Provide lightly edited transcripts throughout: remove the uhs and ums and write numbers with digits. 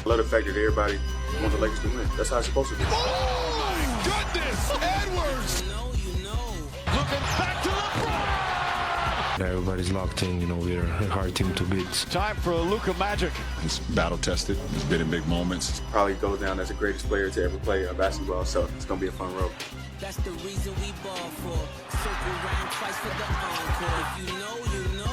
I love the fact that everybody wants the Lakers to win. That's how it's supposed to be. Oh, my goodness! Edwards! Looking back to LeBron! Everybody's locked in, we're a hard team to beat. Time for Luka magic. He's battle-tested. He's been in big moments. Probably goes down as the greatest player to ever play basketball, so it's going to be a fun road. That's the reason we ball for. Circle round twice for the encore. If you know, you know.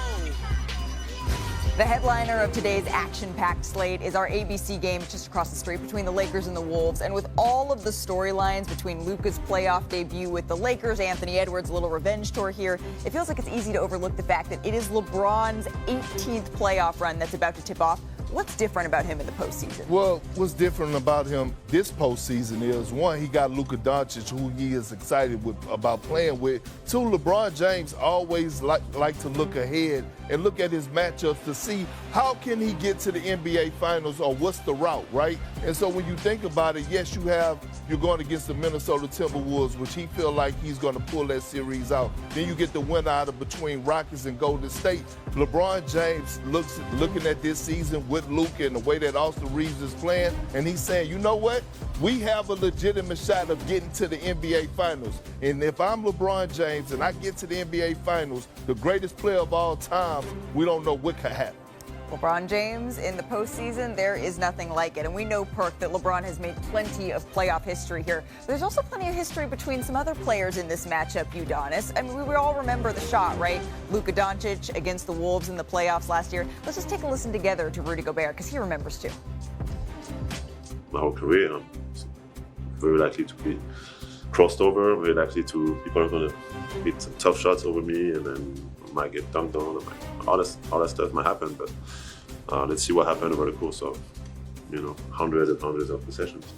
The headliner of today's action-packed slate is our ABC game just across the street between the Lakers and the Wolves. And with all of the storylines between Luka's playoff debut with the Lakers, Anthony Edwards' little revenge tour here, it feels like it's easy to overlook the fact that it is LeBron's 18th playoff run that's about to tip off. What's different about him in the postseason? Well, what's different about him this postseason is, one, he got Luka Doncic, who he is excited about playing with. Two, LeBron James always like to look ahead and look at his matchups to see how can he get to the NBA Finals or what's the route, right? And so when you think about it, yes, you're going against the Minnesota Timberwolves, which he feel like he's going to pull that series out. Then you get the winner out of between Rockets and Golden State. LeBron James looking at this season with Luka and the way that Austin Reeves is playing, and he's saying, you know what? We have a legitimate shot of getting to the NBA Finals. And if I'm LeBron James and I get to the NBA Finals, the greatest player of all time, we don't know what could happen. LeBron James in the postseason, there is nothing like it. And we know, Perk, that LeBron has made plenty of playoff history here. But there's also plenty of history between some other players in this matchup, Udonis. I mean, we all remember the shot, right? Luka Doncic against the Wolves in the playoffs last year. Let's just take a listen together to Rudy Gobert, because he remembers too. My whole career, I'm very likely to be crossed over, very likely to people are going to hit some tough shots over me, and then I might get dunked on. All that stuff might happen, but let's see what happened over the course of, hundreds and hundreds of possessions.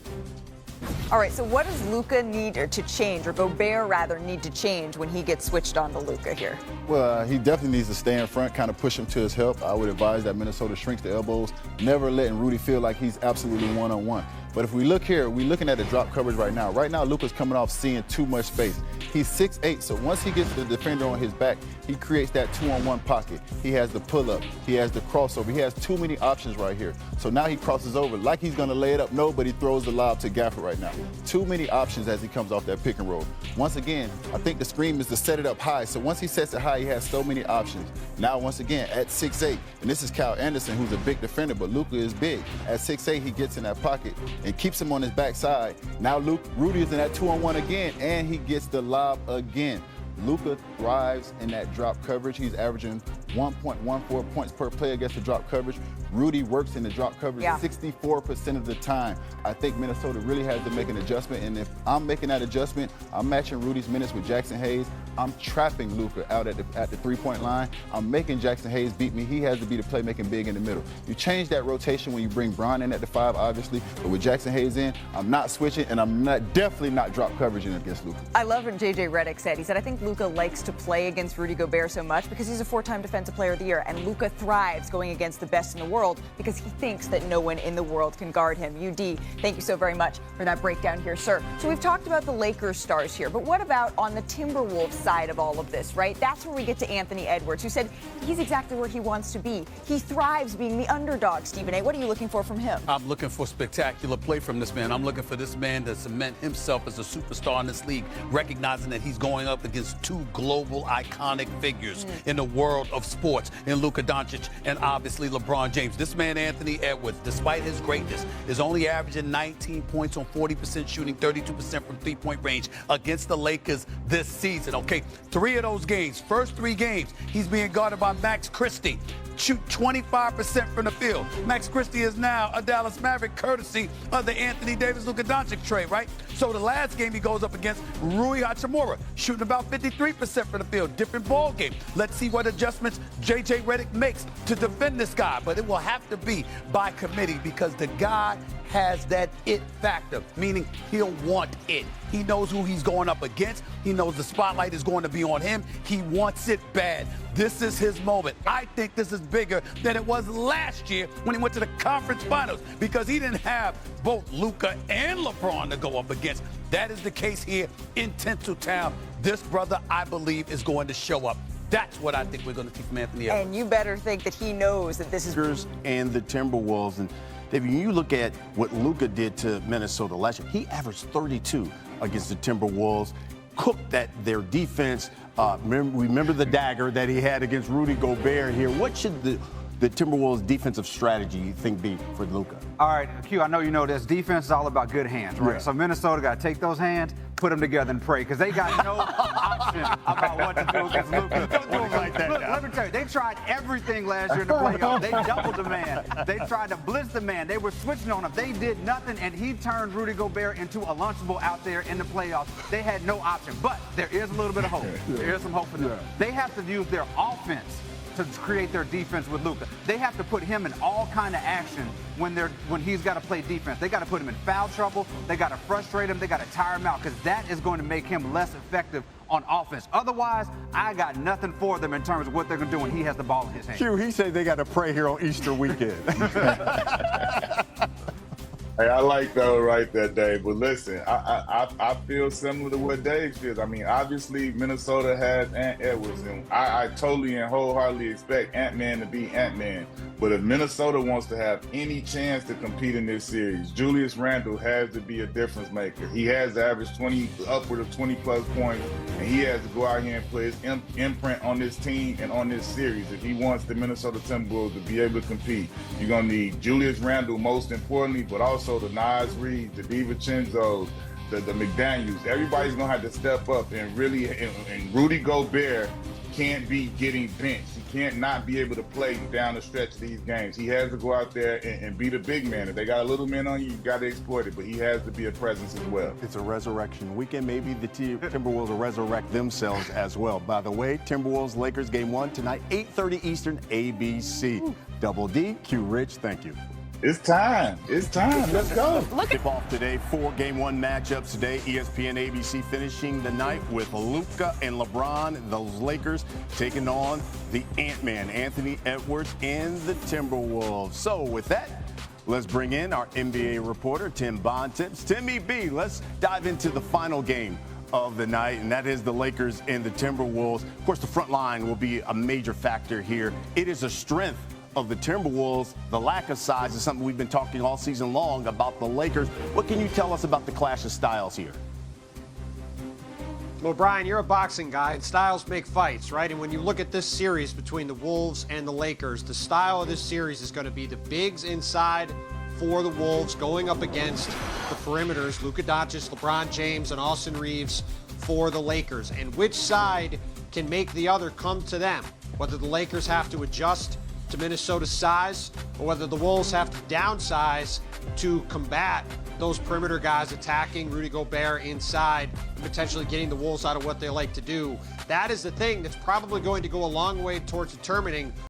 All right, so what does Luka need to change, or Gobert rather need to change when he gets switched on to Luka here? Well, he definitely needs to stay in front, kind of push him to his help. I would advise that Minnesota shrinks the elbows, never letting Rudy feel like he's absolutely one-on-one. But if we look here, we're looking at the drop coverage right now. Right now, Luka's coming off seeing too much space. He's 6'8", so once he gets the defender on his back, he creates that 2-on-1 pocket. He has the pull-up. He has the crossover. He has too many options right here. So now he crosses over like he's going to lay it up. Nobody throws the lob to Gafford right now. Too many options as he comes off that pick and roll. Once again, I think the scheme is to set it up high. So once he sets it high, he has so many options. Now, once again, at 6'8", and this is Kyle Anderson, who's a big defender, but Luka is big. At 6'8", he gets in that pocket and keeps him on his backside. Now Rudy is in that 2-on-1 again, and he gets the lob again. Luka thrives in that drop coverage. He's averaging 1.14 points per play against the drop coverage. Rudy works in the drop coverage 64% of the time. I think Minnesota really has to make an adjustment, and if I'm making that adjustment, I'm matching Rudy's minutes with Jackson Hayes. I'm trapping Luka out at the three-point line. I'm making Jackson Hayes beat me. He has to be the playmaking big in the middle. You change that rotation when you bring Bron in at the 5, obviously, but with Jackson Hayes in, I'm not switching, and I'm definitely not drop coverage in against Luka. I love what J.J. Redick said. He said, I think Luka likes to play against Rudy Gobert so much because he's a 4-time Defensive Player of the Year, and Luka thrives going against the best in the world because he thinks that no one in the world can guard him. UD, thank you so very much for that breakdown here, sir. So we've talked about the Lakers stars here, but what about on the Timberwolves side of all of this, right? That's where we get to Anthony Edwards, who said he's exactly where he wants to be. He thrives being the underdog, Stephen A. What are you looking for from him? I'm looking for spectacular play from this man. I'm looking for this man to cement himself as a superstar in this league, recognizing that he's going up against two global iconic figures in the world of sports, in Luka Doncic and obviously LeBron James. This man, Anthony Edwards, despite his greatness, is only averaging 19 points on 40% shooting, 32% from three-point range against the Lakers this season. Okay, 3 of those games, first 3 games, he's being guarded by Max Christie. Shoot 25% from the field. Max Christie is now a Dallas Maverick, courtesy of the Anthony Davis-Luka Doncic trade, right? So the last game he goes up against Rui Hachimura, shooting about 53% from the field. Different ball game. Let's see what adjustments J.J. Redick makes to defend this guy. But it will have to be by committee because the guy has that it factor, meaning he'll want it. He knows who he's going up against. He knows the spotlight is going to be on him. He wants it bad. This is his moment. I think this is bigger than it was last year when he went to the conference finals because he didn't have both Luka and LeBron to go up against. That is the case here in Tinseltown. This brother, I believe, is going to show up. That's what I think we're going to see from Anthony Edwards. And you better think that he knows that this is... And the Timberwolves, and David, when you look at what Luka did to Minnesota last year, he averaged 32 against the Timberwolves, cooked their defense. Remember the dagger that he had against Rudy Gobert here. What should the Timberwolves' defensive strategy, you think, be for Luka? All right, Q, I know you know this. Defense is all about good hands, right? Yeah. So Minnesota got to take those hands, put them together, and pray, because they got no option about what to do against Luka. Don't do it like that. Look, now. let me tell you, they tried everything last year in the playoffs. They doubled the man. They tried to blitz the man. They were switching on him. They did nothing, and he turned Rudy Gobert into a lunchable out there in the playoffs. They had no option, but there is a little bit of hope. There is some hope for them. They have to use their offense to create their defense with Luka. They have to put him in all kind of action when he's got to play defense. They got to put him in foul trouble. They got to frustrate him. They got to tire him out, because that is going to make him less effective on offense. Otherwise, I got nothing for them in terms of what they're going to do when he has the ball in his hand. Q, he said they got to pray here on Easter weekend. Hey, I like that right there, Dave. But listen, I feel similar to what Dave feels. I mean, obviously, Minnesota has Ant Edwards, and I totally and wholeheartedly expect Ant-Man to be Ant-Man. But if Minnesota wants to have any chance to compete in this series, Julius Randle has to be a difference maker. He has to average upward of 20-plus points, and he has to go out here and put his imprint on this team and on this series. If he wants the Minnesota Timberwolves to be able to compete, you're going to need Julius Randle most importantly, but also the Nas Reed, the DiVincenzo, the McDaniels. Everybody's going to have to step up and really, and Rudy Gobert can't be getting benched. He can't not be able to play down the stretch of these games. He has to go out there and be the big man. If they got a little man on you, you got to exploit it, but he has to be a presence as well. It's a resurrection weekend. Maybe the Timberwolves will resurrect themselves as well. By the way, Timberwolves-Lakers game 1 tonight, 8:30 Eastern, ABC. Double D, Q Rich, thank you. It's time. It's time. Let's go. Tip off today, 4 game 1 matchups today. ESPN ABC finishing the night with Luka and LeBron. Those Lakers taking on the Ant-Man, Anthony Edwards, and the Timberwolves. So with that, let's bring in our NBA reporter, Tim Bontemps. Timmy B, let's dive into the final game of the night, and that is the Lakers and the Timberwolves. Of course, the front line will be a major factor here. It is a strength of the Timberwolves. The lack of size is something we've been talking all season long about the Lakers. What can you tell us about the clash of styles here? Well, Brian, you're a boxing guy, and styles make fights, right? And when you look at this series between the Wolves and the Lakers, the style of this series is going to be the bigs inside for the Wolves going up against the perimeters, Luka Doncic, LeBron James, and Austin Reeves for the Lakers. And which side can make the other come to them? Whether the Lakers have to adjust to Minnesota's size, or whether the Wolves have to downsize to combat those perimeter guys attacking Rudy Gobert inside and potentially getting the Wolves out of what they like to do. That is the thing that's probably going to go a long way towards determining